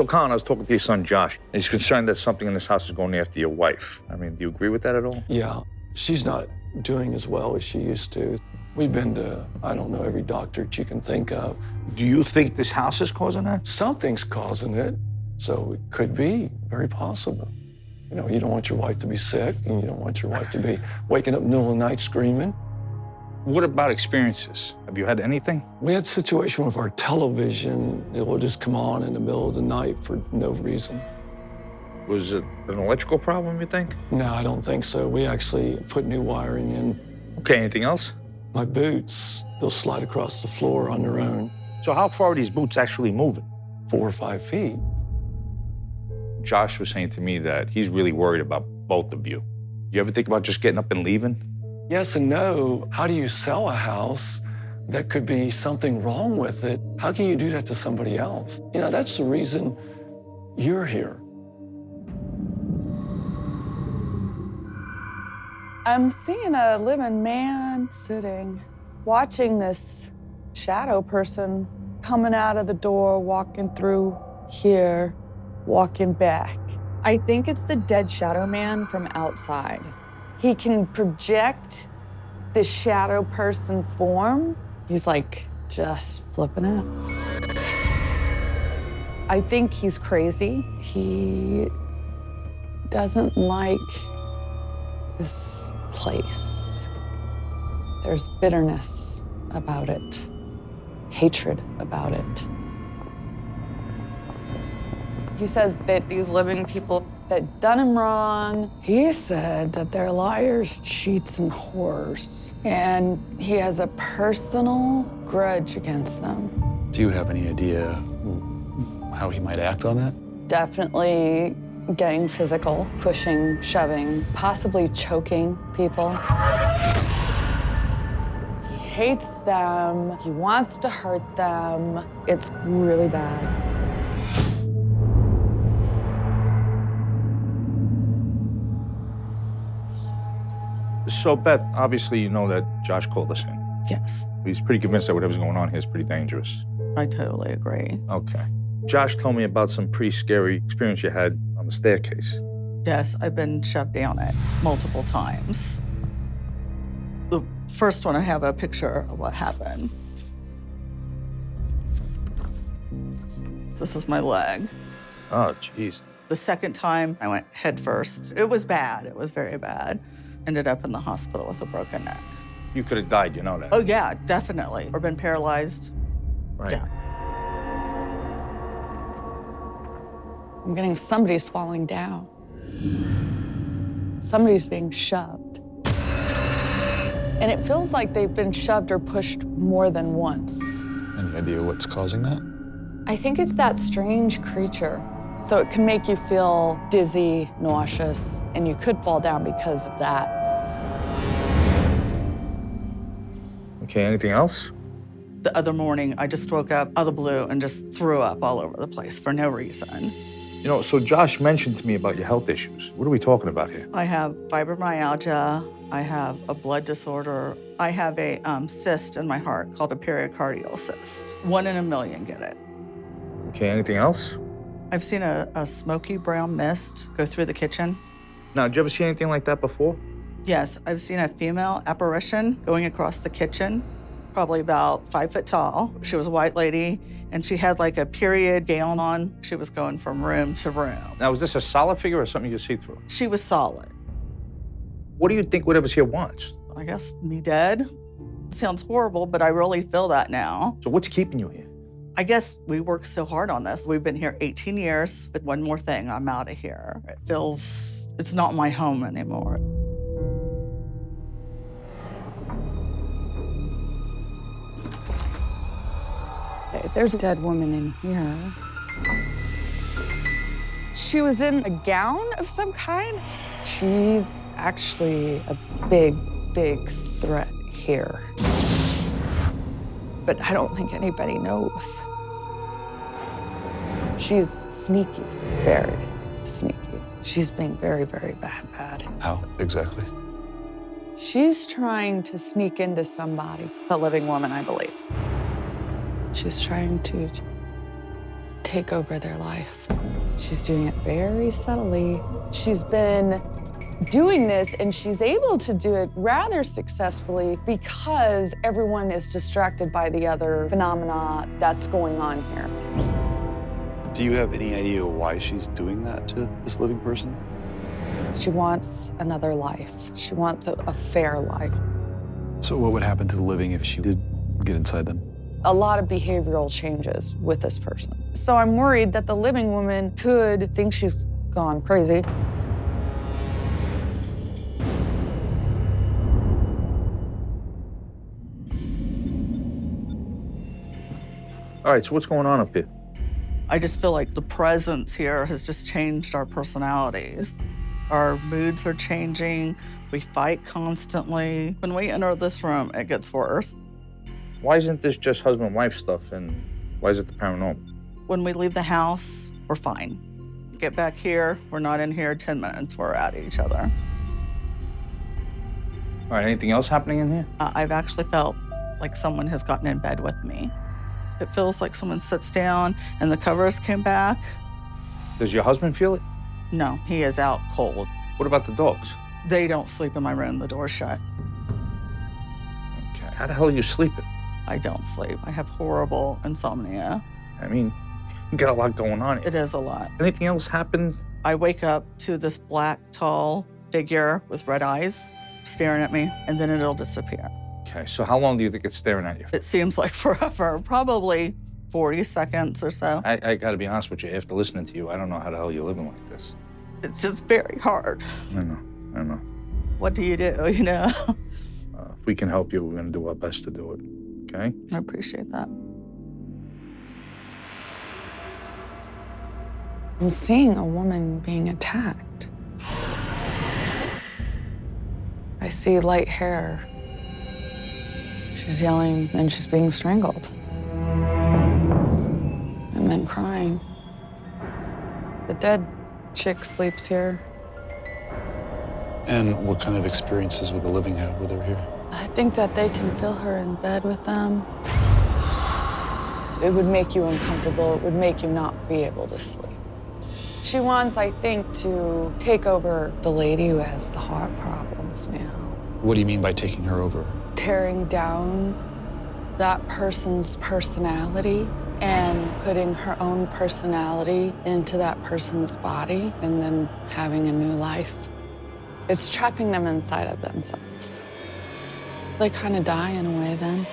So, Colin, I was talking to your son, Josh, and he's concerned that something in this house is going after your wife. I mean, do you agree with that at all? Yeah, she's not doing as well as she used to. We've been to, I don't know, every doctor that you can think of. Do you think this house is causing that? Something's causing it, so it could be very possible. You know, you don't want your wife to be sick, and you don't want your wife to be waking up in the middle of the night screaming. What about experiences? Have you had anything? We had a situation with our television. It would just come on in the middle of the night for no reason. Was it an electrical problem, you think? No, I don't think so. We actually put new wiring in. Okay, anything else? My boots, they'll slide across the floor on their own. So how far are these boots actually moving? 4 or 5 feet. Josh was saying to me that he's really worried about both of you. You ever think about just getting up and leaving? Yes and no. How do you sell a house that could be something wrong with it? How can you do that to somebody else? You know, that's the reason you're here. I'm seeing a living man sitting, watching this shadow person coming out of the door, walking through here, walking back. I think it's the dead shadow man from outside. He can project the shadow person form. He's like just flipping it. I think he's crazy. He doesn't like this place. There's bitterness about it, hatred about it. He says that these living people that done him wrong, he said that they're liars, cheats, and whores. And he has a personal grudge against them. Do you have any idea how he might act on that? Definitely getting physical, pushing, shoving, possibly choking people. He hates them. He wants to hurt them. It's really bad. So, Beth, obviously you know that Josh called us in. Yes, He's pretty convinced that whatever's going on here is pretty dangerous. I totally agree. Okay. Josh told me about some pretty scary experience you had on the staircase. Yes, I've been shoved down it multiple times. The first one, I have a picture of what happened. This is my leg. Oh, jeez. The second time, I went head first. It was bad. It was very bad. Ended up in the hospital with a broken neck. You could have died, you know that. Oh, yeah, definitely. Or been paralyzed. Right. Yeah. I'm getting somebody's falling down. Somebody's being shoved. And it feels like they've been shoved or pushed more than once. Any idea what's causing that? I think it's that strange creature. So it can make you feel dizzy, nauseous, and you could fall down because of that. Okay, anything else? The other morning, I just woke up out of the blue and just threw up all over the place for no reason. You know, so Josh mentioned to me about your health issues. What are we talking about here? I have fibromyalgia. I have a blood disorder. I have a cyst in my heart called a pericardial cyst. 1 in a million get it. Okay, anything else? I've seen a smoky brown mist go through the kitchen. Now, did you ever see anything like that before? Yes, I've seen a female apparition going across the kitchen, probably about 5 foot tall. She was a white lady, and she had like a period gown on. She was going from room to room. Now, is this a solid figure or something you see through? She was solid. What do you think whatever's here wants? I guess me dead. Sounds horrible, but I really feel that now. So what's keeping you here? I guess we worked so hard on this. We've been here 18 years, but one more thing, I'm out of here. It feels, it's not my home anymore. Okay, there's a dead woman in here. She was in a gown of some kind. She's actually a big, big threat here. But I don't think anybody knows. She's sneaky, very sneaky. She's being very, very bad. How exactly? She's trying to sneak into somebody, a living woman, I believe. She's trying to take over their life. She's doing it very subtly. She's been doing this, and she's able to do it rather successfully because everyone is distracted by the other phenomena that's going on here. Do you have any idea why she's doing that to this living person? She wants another life. She wants a fair life. So what would happen to the living if she did get inside them? A lot of behavioral changes with this person. So I'm worried that the living woman could think she's gone crazy. All right, so what's going on up here? I just feel like the presence here has just changed our personalities. Our moods are changing. We fight constantly. When we enter this room, it gets worse. Why isn't this just husband-wife stuff, and why is it the paranormal? When we leave the house, we're fine. Get back here, we're not in here 10 minutes, we're at each other. All right, anything else happening in here? I've actually felt like someone has gotten in bed with me. It feels like someone sits down and the covers came back. Does your husband feel it? No, he is out cold. What about the dogs? They don't sleep in my room, the door's shut. Okay, how the hell are you sleeping? I don't sleep. I have horrible insomnia. I mean, you got a lot going on. It is a lot. Anything else happen? I wake up to this black, tall figure with red eyes staring at me, and then it'll disappear. Okay, so how long do you think it's staring at you? It seems like forever, probably 40 seconds or so. I gotta be honest with you, after listening to you, I don't know how the hell you're living like this. It's just very hard. I know. What do, you know? If we can help you, we're gonna do our best to do it, okay? I appreciate that. I'm seeing a woman being attacked. I see light hair. She's yelling and she's being strangled. And then crying. The dead chick sleeps here. And what kind of experiences would the living have with her here? I think that they can feel her in bed with them. It would make you uncomfortable. It would make you not be able to sleep. She wants, I think, to take over the lady who has the heart problems now. What do you mean by taking her over? Tearing down that person's personality and putting her own personality into that person's body and then having a new life. It's trapping them inside of themselves. They kind of die in a way then.